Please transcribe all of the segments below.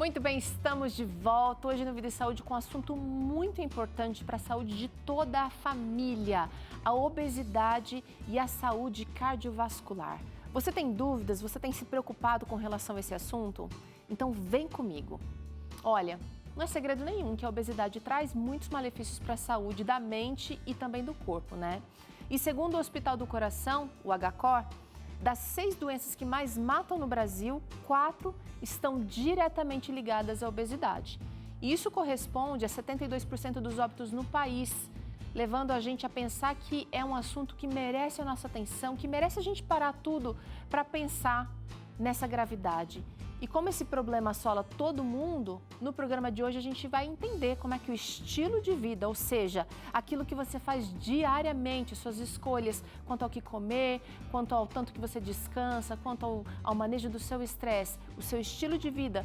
Muito bem, estamos de volta hoje no Vida e Saúde com um assunto muito importante para a saúde de toda a família, a obesidade e a saúde cardiovascular. Você tem dúvidas? Você tem se preocupado com relação a esse assunto? Então vem comigo. Olha, não é segredo nenhum que a obesidade traz muitos malefícios para a saúde da mente e também do corpo, né? E segundo o Hospital do Coração, o HCOR, das 6 doenças que mais matam no Brasil, 4 estão diretamente ligadas à obesidade. E isso corresponde a 72% dos óbitos no país, levando a gente a pensar que é um assunto que merece a nossa atenção, que merece a gente parar tudo para pensar nessa gravidade. E como esse problema assola todo mundo, no programa de hoje a gente vai entender como é que o estilo de vida, ou seja, aquilo que você faz diariamente, suas escolhas quanto ao que comer, quanto ao tanto que você descansa, quanto ao manejo do seu estresse, o seu estilo de vida,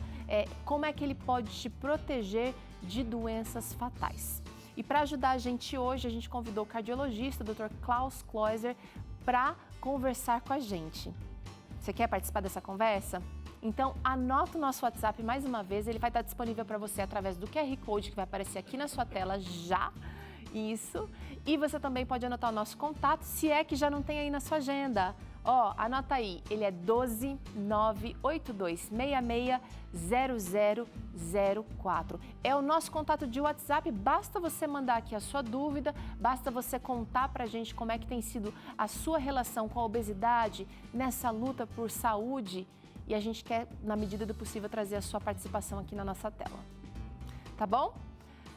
como é que ele pode te proteger de doenças fatais. E para ajudar a gente hoje, a gente convidou o cardiologista, o Dr. Klaus Kleuser, para conversar com a gente. Você quer participar dessa conversa? Então, anota o nosso WhatsApp mais uma vez, ele vai estar disponível para você através do QR Code que vai aparecer aqui na sua tela já, isso. E você também pode anotar o nosso contato, se é que já não tem aí na sua agenda. Ó, anota aí, ele é 12982660004. É o nosso contato de WhatsApp, basta você mandar aqui a sua dúvida, basta você contar pra gente como é que tem sido a sua relação com a obesidade nessa luta por saúde. E a gente quer, na medida do possível, trazer a sua participação aqui na nossa tela. Tá bom?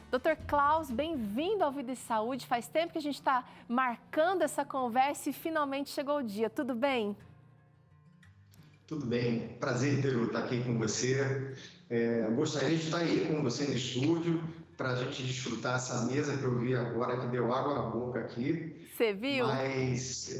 Dr. Klaus, bem-vindo ao Vida e Saúde. Faz tempo que a gente está marcando essa conversa e finalmente chegou o dia. Tudo bem? Tudo bem. Prazer ter estar aqui com você. Gostaria de estar aí com você no estúdio para a gente desfrutar essa mesa que eu vi agora, que deu água na boca aqui. Você viu? Mas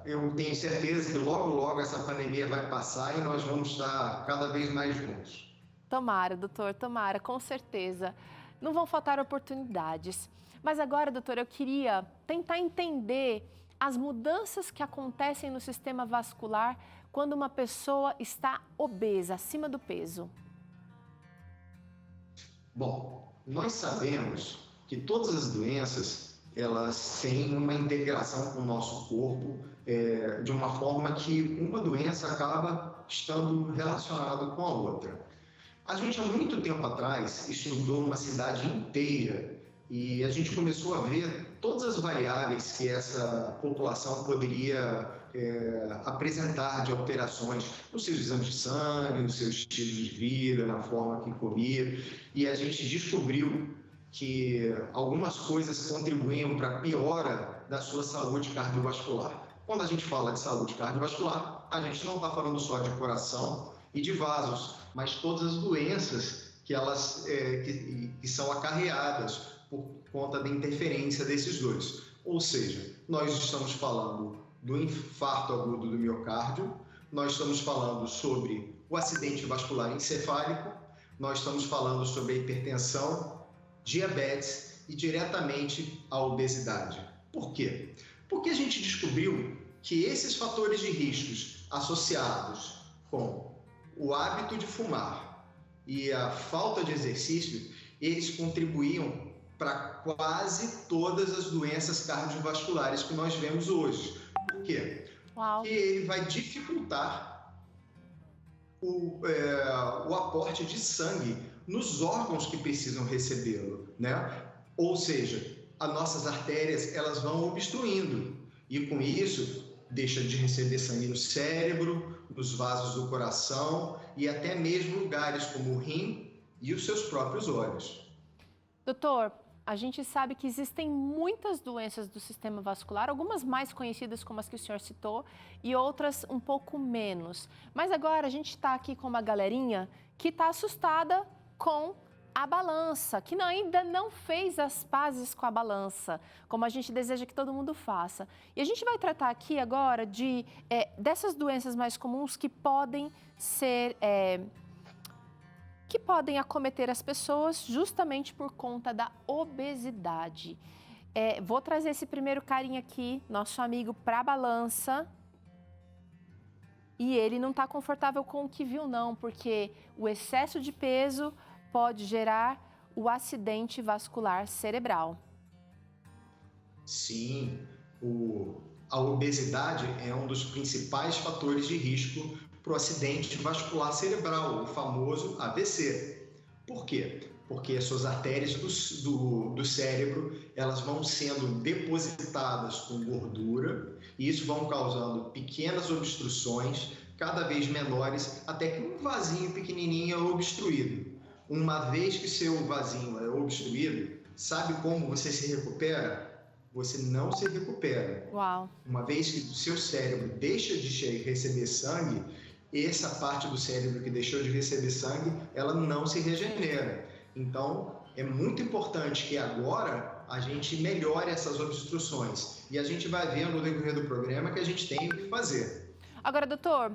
eu tenho certeza que logo essa pandemia vai passar e nós vamos estar cada vez mais juntos. Tomara, doutor, tomara, com certeza. Não vão faltar oportunidades. Mas agora, doutor, eu queria tentar entender as mudanças que acontecem no sistema vascular quando uma pessoa está obesa, acima do peso. Bom, nós sabemos que todas as doenças elas têm uma integração com o nosso corpo de uma forma que uma doença acaba estando relacionada com a outra. A gente, há muito tempo atrás, estudou uma cidade inteira e a gente começou a ver todas as variáveis que essa população poderia apresentar de alterações nos seus exames de sangue, no seu estilo de vida, na forma que comia, e a gente descobriu que algumas coisas contribuíam para a piora da sua saúde cardiovascular. Quando a gente fala de saúde cardiovascular, a gente não está falando só de coração e de vasos, mas todas as doenças que são acarreadas por conta da interferência desses dois. Ou seja, nós estamos falando do infarto agudo do miocárdio, nós estamos falando sobre o acidente vascular encefálico, nós estamos falando sobre a hipertensão, diabetes e diretamente a obesidade. Por quê? Porque a gente descobriu que esses fatores de riscos associados com o hábito de fumar e a falta de exercício, eles contribuíam para quase todas as doenças cardiovasculares que nós vemos hoje. Por quê? Uau. Porque ele vai dificultar o aporte de sangue nos órgãos que precisam recebê-lo, né? Ou seja, as nossas artérias elas vão obstruindo e com isso deixa de receber sangue no cérebro, nos vasos do coração e até mesmo lugares como o rim e os seus próprios olhos. Doutor, a gente sabe que existem muitas doenças do sistema vascular, algumas mais conhecidas como as que o senhor citou e outras um pouco menos. Mas agora a gente está aqui com uma galerinha que está assustada com a balança, que ainda não fez as pazes com a balança, como a gente deseja que todo mundo faça. E a gente vai tratar aqui agora dessas doenças mais comuns que podem ser... que podem acometer as pessoas justamente por conta da obesidade. Vou trazer esse primeiro carinha aqui, nosso amigo, para a balança. e ele não está confortável com o que viu não, porque o excesso de peso pode gerar o acidente vascular cerebral. Sim, a obesidade é um dos principais fatores de risco para o acidente vascular cerebral, o famoso AVC. Por quê? Porque as suas artérias do cérebro, elas vão sendo depositadas com gordura e isso vão causando pequenas obstruções, cada vez menores, até que um vasinho pequenininho é obstruído. Uma vez que seu vasinho é obstruído, sabe como você se recupera? Você não se recupera. Uau. Uma vez que o seu cérebro deixa de receber sangue, essa parte do cérebro que deixou de receber sangue, ela não se regenera. Então, é muito importante que agora a gente melhore essas obstruções. E a gente vai ver no decorrer do programa que a gente tem o que fazer. Agora, doutor,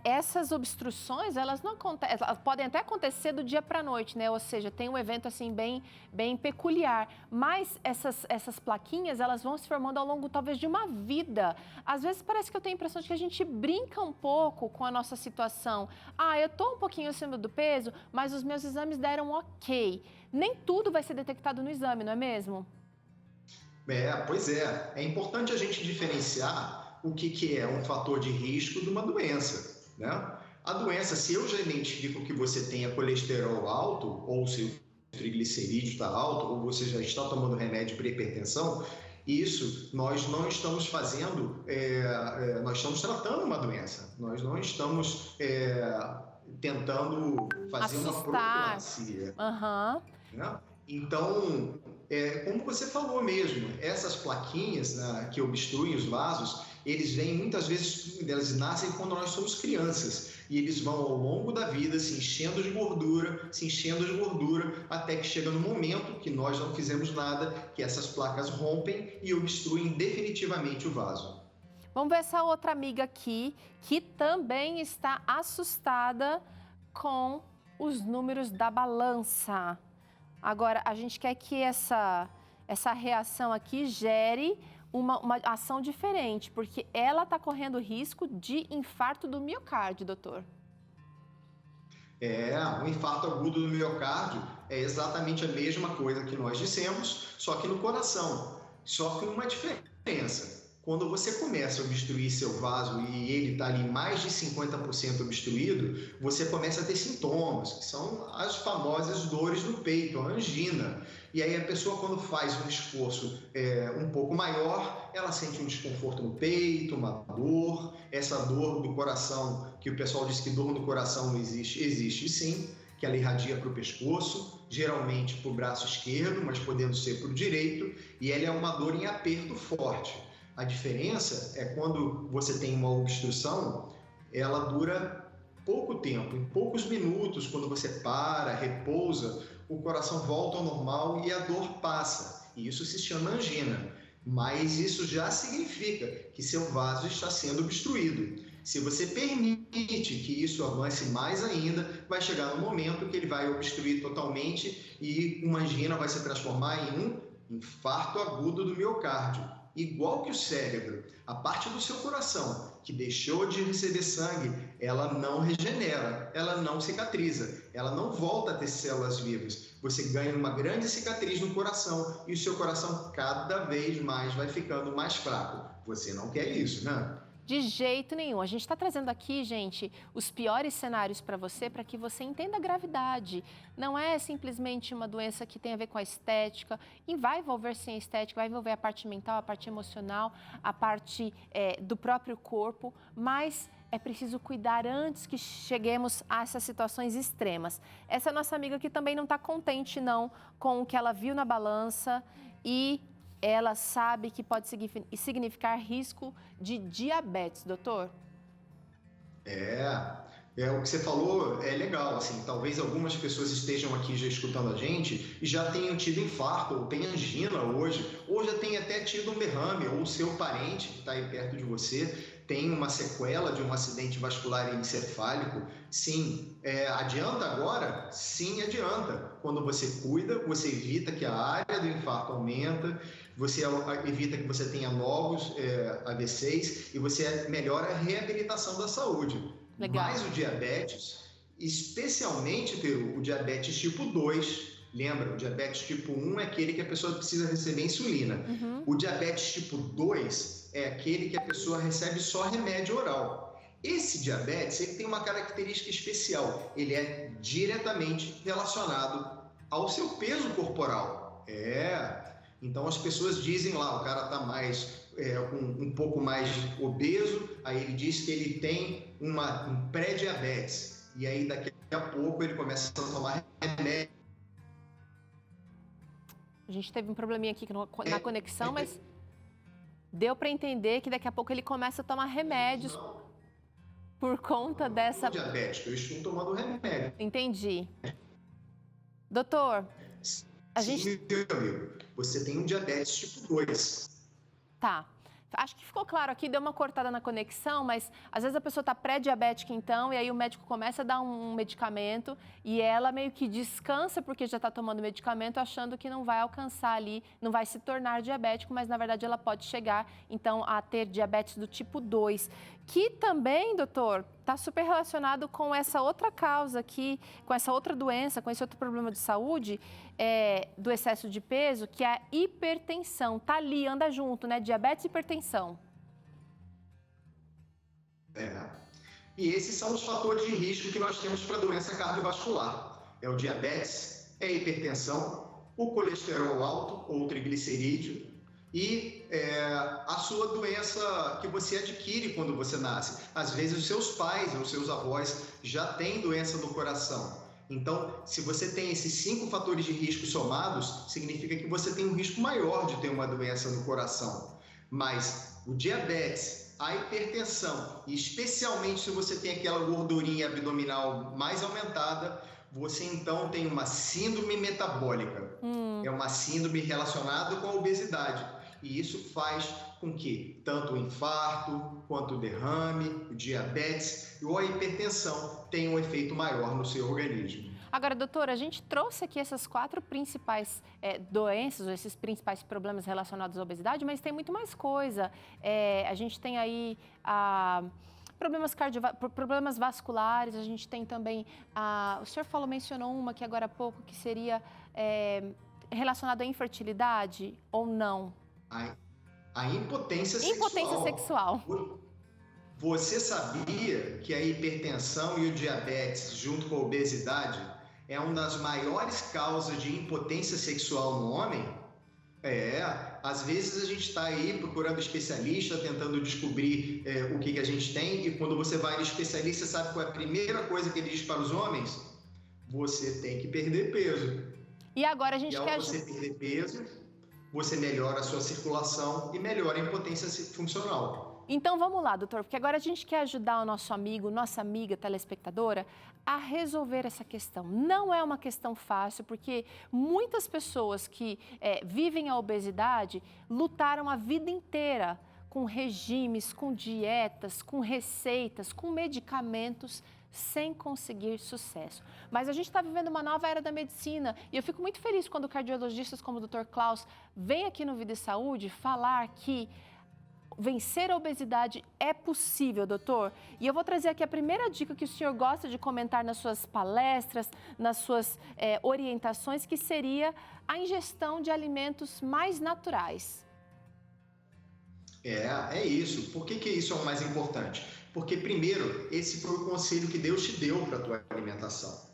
essas obstruções, elas não acontecem, elas podem até acontecer do dia para a noite, né? Ou seja, tem um evento assim bem peculiar, mas essas plaquinhas, elas vão se formando ao longo talvez de uma vida. Às vezes parece que eu tenho a impressão de que a gente brinca um pouco com a nossa situação. Ah, eu tô um pouquinho acima do peso, mas os meus exames deram ok. Nem tudo vai ser detectado no exame, não é mesmo? Pois é. É importante a gente diferenciar o que é um fator de risco de uma doença, né? A doença, se eu já identifico que você tenha colesterol alto, ou seu triglicerídeo está alto, ou você já está tomando remédio para hipertensão, isso nós não estamos fazendo, nós estamos tratando uma doença, nós não estamos tentando fazer uma profilaxia. Né? Então, como você falou mesmo, essas plaquinhas, né, que obstruem os vasos, eles vêm muitas vezes, elas nascem quando nós somos crianças e eles vão ao longo da vida se enchendo de gordura, até que chega no momento que nós não fizemos nada, que essas placas rompem e obstruem definitivamente o vaso. Vamos ver essa outra amiga aqui, que também está assustada com os números da balança. Agora, a gente quer que essa reação aqui gere uma ação diferente, porque ela está correndo risco de infarto do miocárdio, doutor. O infarto agudo do miocárdio é exatamente a mesma coisa que nós dissemos, só que no coração. Só que uma diferença. Quando você começa a obstruir seu vaso e ele está ali mais de 50% obstruído, você começa a ter sintomas, que são as famosas dores no peito, a angina. E aí a pessoa, quando faz um esforço um pouco maior, ela sente um desconforto no peito, uma dor. Essa dor do coração, que o pessoal diz que dor no coração não existe, existe sim, que ela irradia para o pescoço, geralmente para o braço esquerdo, mas podendo ser para o direito, e ela é uma dor em aperto forte. A diferença é quando você tem uma obstrução, ela dura pouco tempo, em poucos minutos, quando você para, repousa, o coração volta ao normal e a dor passa. E isso se chama angina. Mas isso já significa que seu vaso está sendo obstruído. Se você permite que isso avance mais ainda, vai chegar no momento que ele vai obstruir totalmente e uma angina vai se transformar em um infarto agudo do miocárdio. Igual que o cérebro, a parte do seu coração que deixou de receber sangue, ela não regenera, ela não cicatriza, ela não volta a ter células vivas. Você ganha uma grande cicatriz no coração e o seu coração cada vez mais vai ficando mais fraco. Você não quer isso, né? De jeito nenhum. A gente está trazendo aqui, gente, os piores cenários para você, para que você entenda a gravidade. Não é simplesmente uma doença que tem a ver com a estética, e vai envolver sim a estética, vai envolver a parte mental, a parte emocional, a parte do próprio corpo, mas é preciso cuidar antes que cheguemos a essas situações extremas. Essa nossa amiga aqui também não está contente, não, com o que ela viu na balança e ela sabe que pode significar risco de diabetes, doutor? O que você falou é legal, assim, talvez algumas pessoas estejam aqui já escutando a gente e já tenham tido infarto, ou tem angina hoje, ou já tenha até tido um derrame, ou o seu parente que está aí perto de você tem uma sequela de um acidente vascular encefálico. Sim, adianta agora? Sim, adianta. Quando você cuida, você evita que a área do infarto aumenta, você evita que você tenha novos AVCs e você melhora a reabilitação da saúde. Legal. Mas o diabetes, especialmente, Peru, o diabetes tipo 2, lembra, o diabetes tipo 1 é aquele que a pessoa precisa receber insulina. Uhum. O diabetes tipo 2 é aquele que a pessoa recebe só remédio oral. Esse diabetes ele tem uma característica especial, ele é diretamente relacionado ao seu peso corporal. Então as pessoas dizem lá, o cara está um pouco mais obeso, aí ele diz que ele tem um pré-diabetes, e aí daqui a pouco ele começa a tomar remédio. A gente teve um probleminha aqui na conexão, mas deu para entender que daqui a pouco ele começa a tomar remédios por conta dessa... diabético, eu estou tomando remédio. Entendi. Doutor, Sim, meu amigo, você tem um diabetes tipo 2. Tá. Acho que ficou claro aqui, deu uma cortada na conexão, mas às vezes a pessoa está pré-diabética então, e aí o médico começa a dar um medicamento e ela meio que descansa porque já está tomando medicamento, achando que não vai alcançar ali, não vai se tornar diabético, mas na verdade ela pode chegar então a ter diabetes do tipo 2, que também, doutor, está super relacionado com essa outra causa aqui, com essa outra doença, com esse outro problema de saúde, do excesso de peso, que é a hipertensão. Tá ali, anda junto, né? Diabetes e hipertensão. E esses são os fatores de risco que nós temos para a doença cardiovascular. É o diabetes, é a hipertensão, o colesterol alto ou triglicerídeo e a sua doença que você adquire quando você nasce. Às vezes os seus pais ou seus avós já têm doença do coração. Então, se você tem esses 5 fatores de risco somados, significa que você tem um risco maior de ter uma doença no coração. Mas o diabetes, a hipertensão, e especialmente se você tem aquela gordurinha abdominal mais aumentada, você então tem uma síndrome metabólica. É uma síndrome relacionada com a obesidade. E isso faz com que tanto o infarto, quanto o derrame, o diabetes ou a hipertensão tenham um efeito maior no seu organismo. Agora, doutora, a gente trouxe aqui essas 4 principais doenças, ou esses principais problemas relacionados à obesidade, mas tem muito mais coisa. A gente tem aí problemas vasculares, a gente tem também, o senhor mencionou uma aqui agora há pouco, que seria relacionada à infertilidade ou não? A impotência sexual. Impotência sexual. Você sabia que a hipertensão e o diabetes, junto com a obesidade, é uma das maiores causas de impotência sexual no homem? Às vezes a gente está aí procurando especialista, tentando descobrir o que a gente tem, e quando você vai no especialista, sabe qual é a primeira coisa que ele diz para os homens? Você tem que perder peso. E agora a gente quer... ao você perder peso, você melhora a sua circulação e melhora a impotência funcional. Então vamos lá, doutor, porque agora a gente quer ajudar o nosso amigo, nossa amiga telespectadora a resolver essa questão. Não é uma questão fácil, porque muitas pessoas que vivem a obesidade lutaram a vida inteira com regimes, com dietas, com receitas, com medicamentos, sem conseguir sucesso. Mas a gente está vivendo uma nova era da medicina e eu fico muito feliz quando cardiologistas como o Dr. Klaus vêm aqui no Vida e Saúde falar que vencer a obesidade é possível, doutor. E eu vou trazer aqui a primeira dica que o senhor gosta de comentar nas suas palestras, nas suas orientações, que seria a ingestão de alimentos mais naturais. É isso. Por que isso é o mais importante? Porque, primeiro, esse foi o conselho que Deus te deu para a tua alimentação.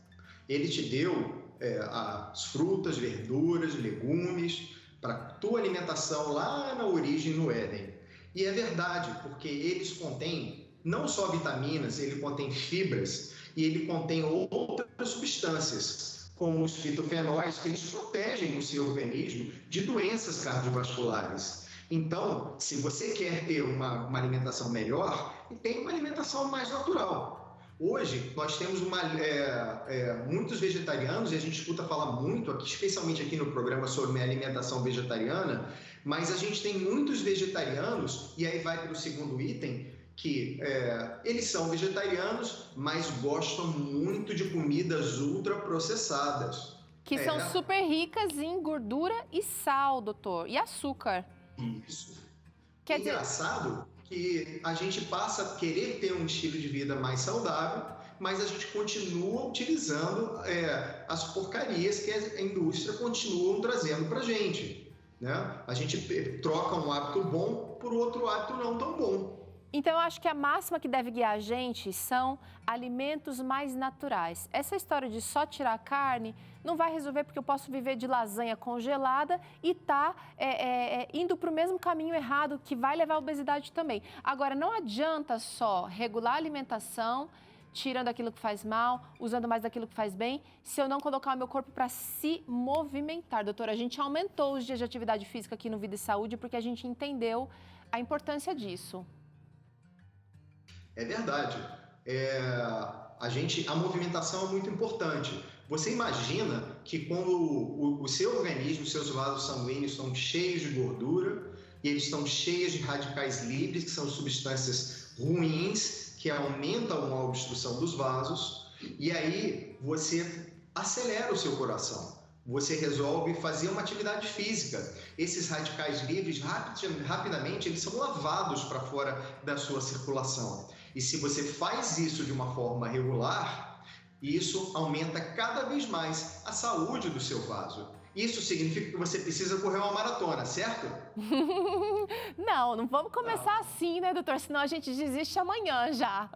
Ele te deu as frutas, verduras, legumes para a tua alimentação lá na origem, no Éden. E é verdade, porque eles contêm não só vitaminas, ele contém fibras e ele contém outras substâncias, como os fitofenóis, que eles protegem o seu organismo de doenças cardiovasculares. Então, se você quer ter uma alimentação melhor, tem uma alimentação mais natural. Hoje, nós temos muitos vegetarianos, e a gente escuta falar muito, aqui, especialmente aqui no programa, sobre alimentação vegetariana, mas a gente tem muitos vegetarianos, e aí vai para o segundo item, que eles são vegetarianos, mas gostam muito de comidas ultraprocessadas. Que são super ricas em gordura e sal, doutor, e açúcar. Isso. Quer dizer, engraçado que a gente passa a querer ter um estilo de vida mais saudável, mas a gente continua utilizando as porcarias que a indústria continua trazendo para a gente, né? A gente troca um hábito bom por outro hábito não tão bom. então, eu acho que a máxima que deve guiar a gente são alimentos mais naturais. Essa história de só tirar a carne não vai resolver, porque eu posso viver de lasanha congelada e tá indo para o mesmo caminho errado, que vai levar à obesidade também. Agora, não adianta só regular a alimentação, tirando aquilo que faz mal, usando mais daquilo que faz bem, se eu não colocar o meu corpo para se movimentar. Doutora, a gente aumentou os dias de atividade física aqui no Vida e Saúde porque a gente entendeu a importância disso. É verdade. A movimentação é muito importante. Você imagina que quando o seu organismo, os seus vasos sanguíneos estão cheios de gordura e eles estão cheios de radicais livres, que são substâncias ruins, que aumentam a obstrução dos vasos, e aí você acelera o seu coração. Você resolve fazer uma atividade física. Esses radicais livres, rapidamente, eles são lavados para fora da sua circulação. E se você faz isso de uma forma regular, isso aumenta cada vez mais a saúde do seu vaso. Isso significa que você precisa correr uma maratona, certo? Não vamos começar assim, né, doutor? Senão a gente desiste amanhã já.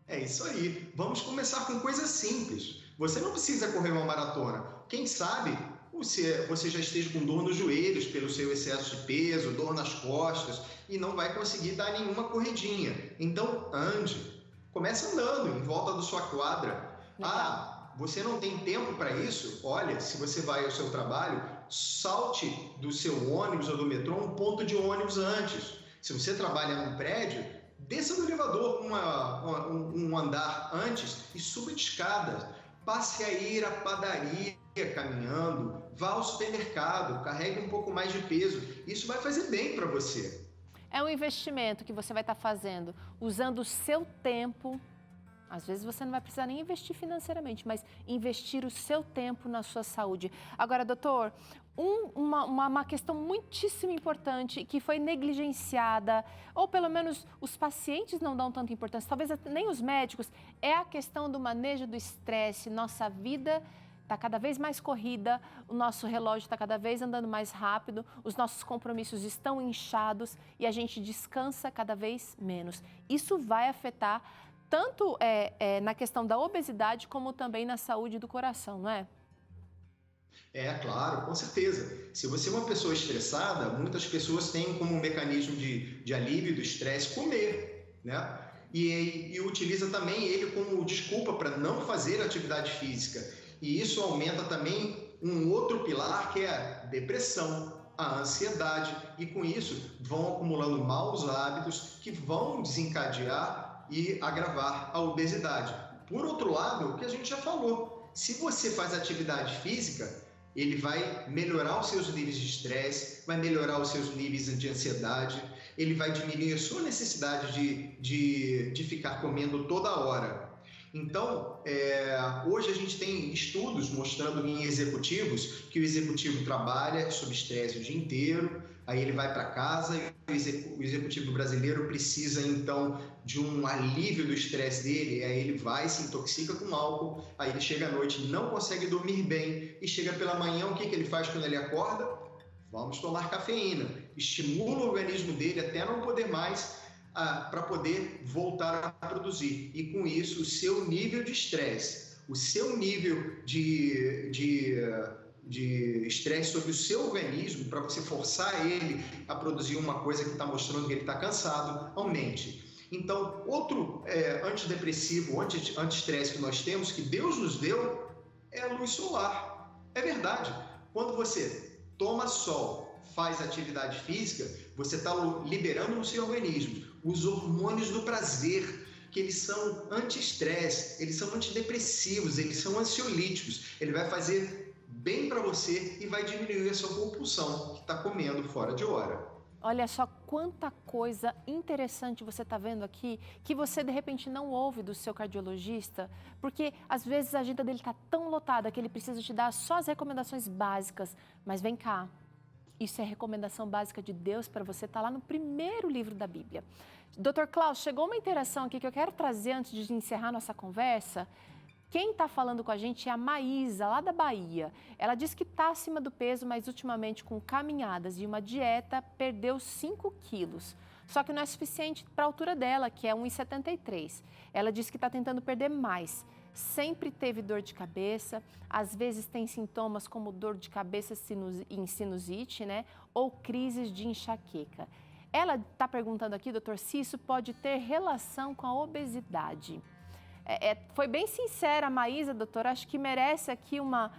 É isso aí. Vamos começar com coisas simples. Você não precisa correr uma maratona. Quem sabe você já esteja com dor nos joelhos pelo seu excesso de peso, dor nas costas e não vai conseguir dar nenhuma corridinha. Então, ande. Comece andando em volta da sua quadra. Você não tem tempo para isso? Olha, se você vai ao seu trabalho, salte do seu ônibus ou do metrô um ponto de ônibus antes. Se você trabalha num prédio, desça do elevador um andar antes e suba de escada. Passe a ir à padaria caminhando, vá ao supermercado, carregue um pouco mais de peso. Isso vai fazer bem para você. É um investimento que você vai estar fazendo, usando o seu tempo. Às vezes você não vai precisar nem investir financeiramente, mas investir o seu tempo na sua saúde. Agora, doutor, uma questão muitíssimo importante que foi negligenciada, ou pelo menos os pacientes não dão tanta importância, talvez nem os médicos, é a questão do manejo do estresse. Nossa vida está cada vez mais corrida, o nosso relógio está cada vez andando mais rápido, os nossos compromissos estão inchados e a gente descansa cada vez menos. Isso vai afetar tanto na questão da obesidade, como também na saúde do coração, não é? Claro, com certeza. Se você é uma pessoa estressada, muitas pessoas têm como mecanismo de alívio do estresse comer, né? E utiliza também ele como desculpa para não fazer atividade física. E isso aumenta também um outro pilar, que é a depressão, a ansiedade. E com isso vão acumulando maus hábitos que vão desencadear e agravar a obesidade. Por outro lado, o que a gente já falou, se você faz atividade física, ele vai melhorar os seus níveis de estresse, vai melhorar os seus níveis de ansiedade, ele vai diminuir a sua necessidade de ficar comendo toda hora. Então, hoje a gente tem estudos mostrando em executivos que o executivo trabalha sob estresse o dia inteiro, aí ele vai para casa e o executivo brasileiro precisa, então, de um alívio do estresse dele, aí ele vai, se intoxica com álcool, aí ele chega à noite, não consegue dormir bem e chega pela manhã, o que ele faz quando ele acorda? Vamos tomar cafeína. Estimula o organismo dele até não poder mais, para poder voltar a produzir. E com isso, o seu nível de estresse, o seu nível de estresse sobre o seu organismo, para você forçar ele a produzir uma coisa que está mostrando que ele está cansado, aumente. Então, outro antidepressivo, anti-estresse que nós temos, que Deus nos deu, é a luz solar. É verdade. Quando você toma sol, faz atividade física, você está liberando no seu organismo os hormônios do prazer, que eles são anti-estresse, eles são antidepressivos, eles são ansiolíticos. Ele vai fazer bem para você e vai diminuir a sua compulsão, que está comendo fora de hora. Olha só quanta coisa interessante você está vendo aqui, que você de repente não ouve do seu cardiologista, porque às vezes a agenda dele está tão lotada que ele precisa te dar só as recomendações básicas. Mas vem cá, isso é recomendação básica de Deus para você, está lá no primeiro livro da Bíblia. Dr. Klaus, chegou uma interação aqui que eu quero trazer antes de encerrar nossa conversa. Quem está falando com a gente é a Maísa, lá da Bahia. Ela diz que está acima do peso, mas ultimamente com caminhadas e uma dieta perdeu 5 quilos. Só que não é suficiente para a altura dela, que é 1,73. Ela diz que está tentando perder mais. Sempre teve dor de cabeça, às vezes tem sintomas como dor de cabeça em sinusite, né? Ou crises de enxaqueca. Ela está perguntando aqui, doutor, se isso pode ter relação com a obesidade. Foi bem sincera a Maísa, doutor, acho que merece aqui uma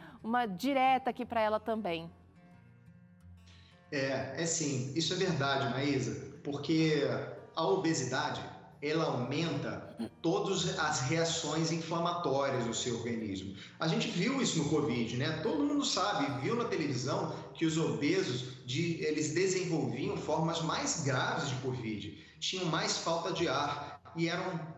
direta aqui para ela também. Sim, isso é verdade, Maísa, porque a obesidade, ela aumenta todas as reações inflamatórias do seu organismo. A gente viu isso no Covid, né? Todo mundo sabe, viu na televisão que os obesos, eles desenvolviam formas mais graves de Covid, tinham mais falta de ar e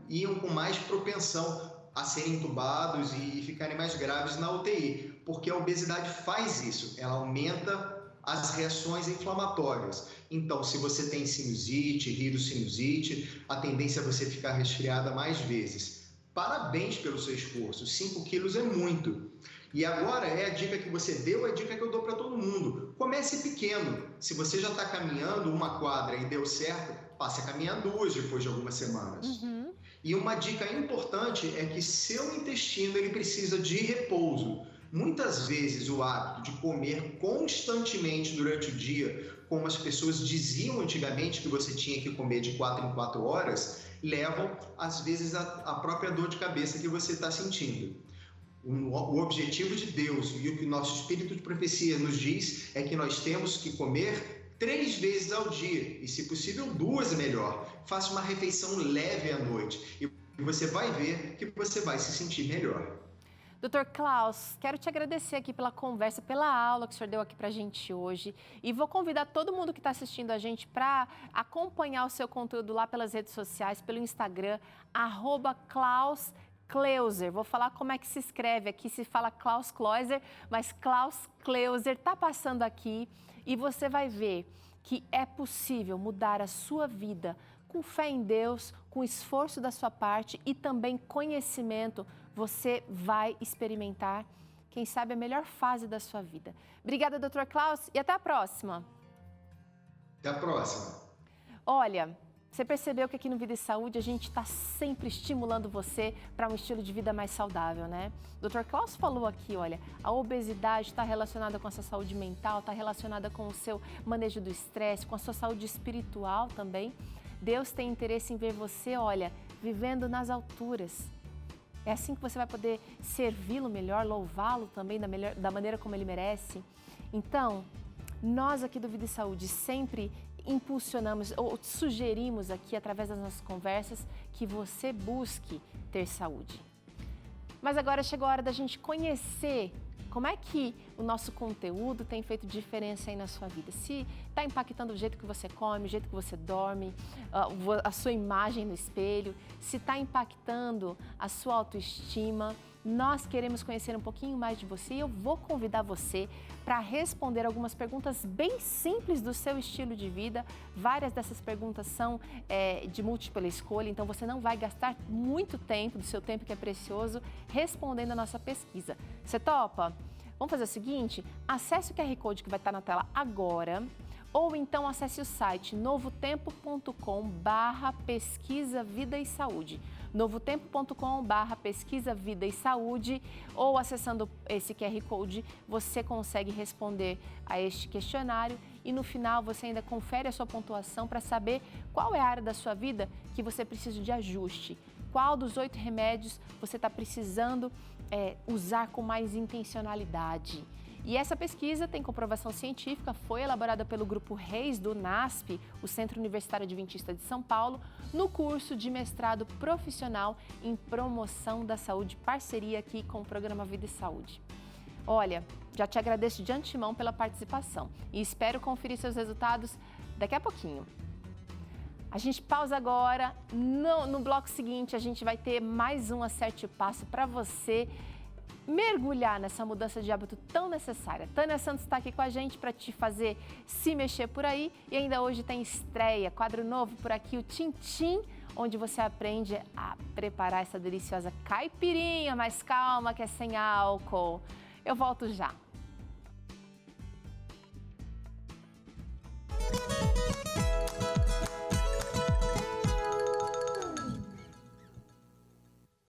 iam com mais propensão a serem entubados e ficarem mais graves na UTI, porque a obesidade faz isso, ela aumenta as reações inflamatórias. Então, se você tem sinusite, rinocinusite, a tendência é você ficar resfriada mais vezes. Parabéns pelo seu esforço, 5 quilos é muito. E agora a dica que você deu, é a dica que eu dou para todo mundo. Comece pequeno. Se você já está caminhando uma quadra e deu certo, passe a caminhar 2 depois de algumas semanas. Uhum. E uma dica importante é que seu intestino ele precisa de repouso. Muitas vezes o hábito de comer constantemente durante o dia, como as pessoas diziam antigamente que você tinha que comer de 4 em 4 horas, levam às vezes à própria dor de cabeça que você está sentindo. O objetivo de Deus e o que o nosso espírito de profecia nos diz é que nós temos que comer 3 vezes ao dia e, se possível, 2 é melhor. Faça uma refeição leve à noite e você vai ver que você vai se sentir melhor. Dr. Klaus, quero te agradecer aqui pela conversa, pela aula que o senhor deu aqui para a gente hoje. E vou convidar todo mundo que está assistindo a gente para acompanhar o seu conteúdo lá pelas redes sociais, pelo Instagram, @KlausKleuser. Vou falar como é que se escreve aqui, se fala Klaus Kleuser, mas Klaus Kleuser está passando aqui e você vai ver que é possível mudar a sua vida com fé em Deus, com esforço da sua parte e também conhecimento. Você vai experimentar, quem sabe, a melhor fase da sua vida. Obrigada, Dr. Klaus, e até a próxima. Até a próxima. Olha, você percebeu que aqui no Vida e Saúde a gente está sempre estimulando você para um estilo de vida mais saudável, né? Dr. Klaus falou aqui, olha, a obesidade está relacionada com a sua saúde mental, está relacionada com o seu manejo do estresse, com a sua saúde espiritual também. Deus tem interesse em ver você, olha, vivendo nas alturas. É assim que você vai poder servi-lo melhor, louvá-lo também da maneira como ele merece. Então, nós aqui do Vida e Saúde sempre impulsionamos ou sugerimos aqui, através das nossas conversas, que você busque ter saúde. Mas agora chegou a hora da gente conhecer como é que o nosso conteúdo tem feito diferença aí na sua vida. Se está impactando o jeito que você come, o jeito que você dorme, a sua imagem no espelho, se está impactando a sua autoestima. Nós queremos conhecer um pouquinho mais de você e eu vou convidar você para responder algumas perguntas bem simples do seu estilo de vida. Várias dessas perguntas são de múltipla escolha, então você não vai gastar muito tempo, do seu tempo que é precioso, respondendo a nossa pesquisa. Você topa? Vamos fazer o seguinte, acesse o QR Code que vai estar na tela agora, ou então acesse o site novotempo.com/pesquisa vida e saúde. novotempo.com/pesquisa vida e saúde, ou acessando esse QR Code, você consegue responder a este questionário e no final você ainda confere a sua pontuação para saber qual é a área da sua vida que você precisa de ajuste. Qual dos 8 remédios você está precisando usar com mais intencionalidade. E essa pesquisa tem comprovação científica, foi elaborada pelo Grupo Reis do NASP, o Centro Universitário Adventista de São Paulo, no curso de mestrado profissional em promoção da saúde, parceria aqui com o programa Vida e Saúde. Olha, já te agradeço de antemão pela participação e espero conferir seus resultados daqui a pouquinho. A gente pausa agora. No bloco seguinte, a gente vai ter mais um Acerte o Passo para você mergulhar nessa mudança de hábito tão necessária. Tânia Santos está aqui com a gente para te fazer se mexer por aí. E ainda hoje tem estreia, quadro novo por aqui, o Tintim, onde você aprende a preparar essa deliciosa caipirinha, mas calma que é sem álcool. Eu volto já.